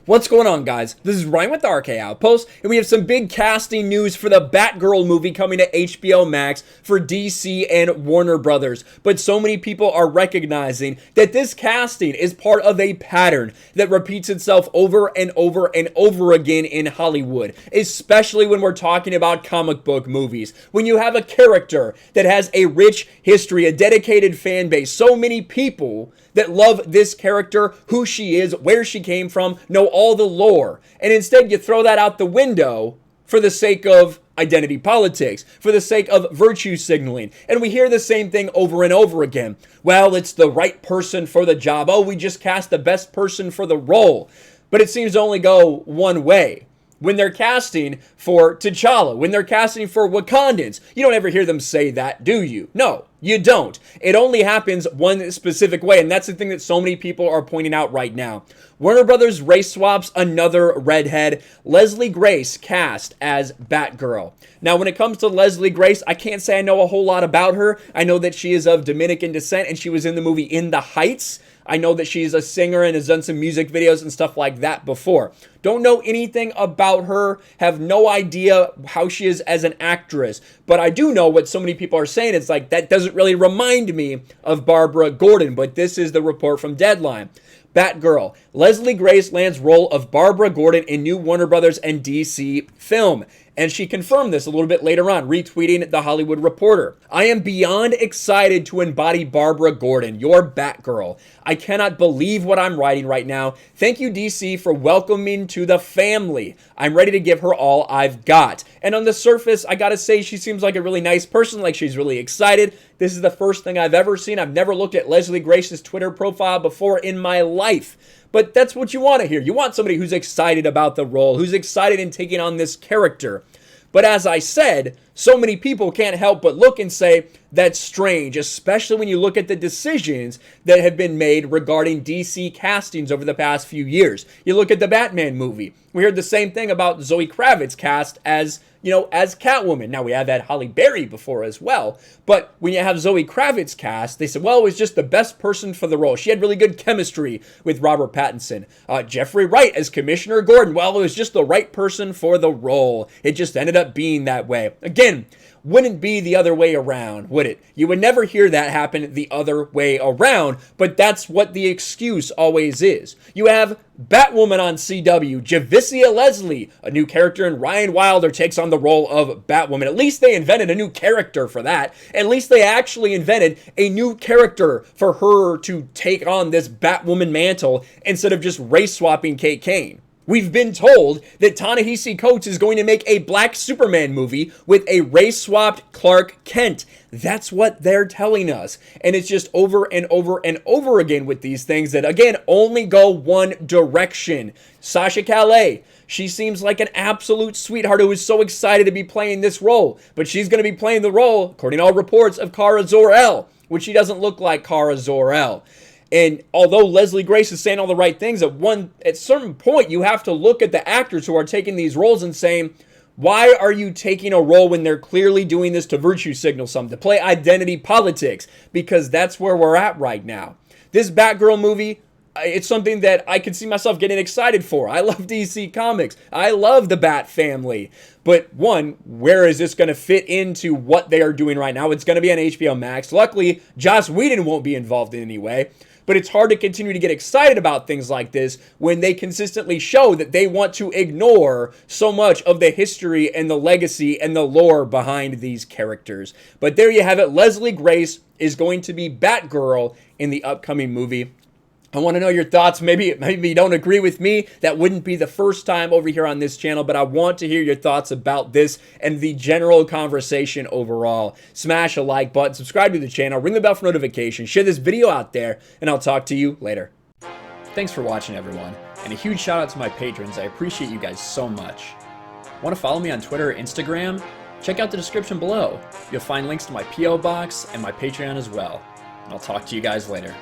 What's going on, guys? This is Ryan with the RK Outpost, and we have some big casting news for the Batgirl movie coming to HBO Max for DC and Warner Brothers. But so many people are recognizing that this casting is part of a pattern that repeats itself over and over and over again in Hollywood, especially when we're talking about comic book movies. When you have a character that has a rich history, a dedicated fan base, so many people that love this character, who she is, where she came from, know all the lore, and instead you throw that out the window for the sake of identity politics, for the sake of virtue signaling. And we hear the same thing over and over again. Well, it's the right person for the job. Oh, we just cast the best person for the role. But it seems to only go one way. When they're casting for T'Challa, when they're casting for Wakandans, you don't ever hear them say that, do you? No, you don't. It only happens one specific way, and that's the thing that so many people are pointing out right now. Warner Brothers race swaps another redhead, Leslie Grace, cast as Batgirl. Now, when it comes to Leslie Grace, I can't say I know a whole lot about her. I know that she is of Dominican descent, and she was in the movie In the Heights. I know that she's a singer and has done some music videos and stuff like that before. Don't know anything about her, have no idea how she is as an actress, but I do know what so many people are saying. It's like, that doesn't really remind me of Barbara Gordon, but this is the report from Deadline. Batgirl. Leslie Grace lands role of Barbara Gordon in new Warner Brothers and DC film. And she confirmed this a little bit later on, retweeting The Hollywood Reporter. I am beyond excited to embody Barbara Gordon, your Batgirl. I cannot believe what I'm writing right now. Thank you, DC, for welcoming to the family. I'm ready to give her all I've got. And on the surface, I gotta say, she seems like a really nice person, like she's really excited. This is the first thing I've ever seen. I've never looked at Leslie Grace's Twitter profile before in my life. But that's what you want to hear. You want somebody who's excited about the role, who's excited in taking on this character. But as I said, so many people can't help but look and say, that's strange, especially when you look at the decisions that have been made regarding DC castings over the past few years. You look at the Batman movie. We heard the same thing about Zoe Kravitz cast as Catwoman. Now, we have had Halle Berry before as well, but when you have Zoe Kravitz cast, they said, well, it was just the best person for the role. She had really good chemistry with Robert Pattinson. Jeffrey Wright as Commissioner Gordon, well, it was just the right person for the role. It just ended up being that way. Again, wouldn't be the other way around, would it? You would never hear that happen the other way around, but that's what the excuse always is. You have Batwoman on CW, Javicia Leslie, a new character, and Ryan Wilder takes on the role of Batwoman. At least they invented a new character for that. At least they actually invented a new character for her to take on this Batwoman mantle instead of just race swapping Kate Kane. We've been told that Ta-Nehisi Coates is going to make a Black Superman movie with a race-swapped Clark Kent. That's what they're telling us. And it's just over and over and over again with these things that, again, only go one direction. Sasha Calais. She seems like an absolute sweetheart who is so excited to be playing this role. But she's going to be playing the role, according to all reports, of Kara Zor-El, which she doesn't look like Kara Zor-El. And although Leslie Grace is saying all the right things, at certain point, you have to look at the actors who are taking these roles and saying, why are you taking a role when they're clearly doing this to virtue signal something, to play identity politics? Because that's where we're at right now. This Batgirl movie, it's something that I can see myself getting excited for. I love DC Comics. I love the Bat family. But one, where is this going to fit into what they are doing right now? It's going to be on HBO Max. Luckily, Joss Whedon won't be involved in any way. But it's hard to continue to get excited about things like this when they consistently show that they want to ignore so much of the history and the legacy and the lore behind these characters. But there you have it. Leslie Grace is going to be Batgirl in the upcoming movie. I want to know your thoughts. Maybe you don't agree with me. That wouldn't be the first time over here on this channel, but I want to hear your thoughts about this and the general conversation overall. Smash a like button, subscribe to the channel, ring the bell for notifications, share this video out there, and I'll talk to you later. Thanks for watching, everyone, and a huge shout out to my patrons. I appreciate you guys so much. Want to follow me on Twitter or Instagram? Check out the description below. You'll find links to my P.O. box and my Patreon as well. And I'll talk to you guys later.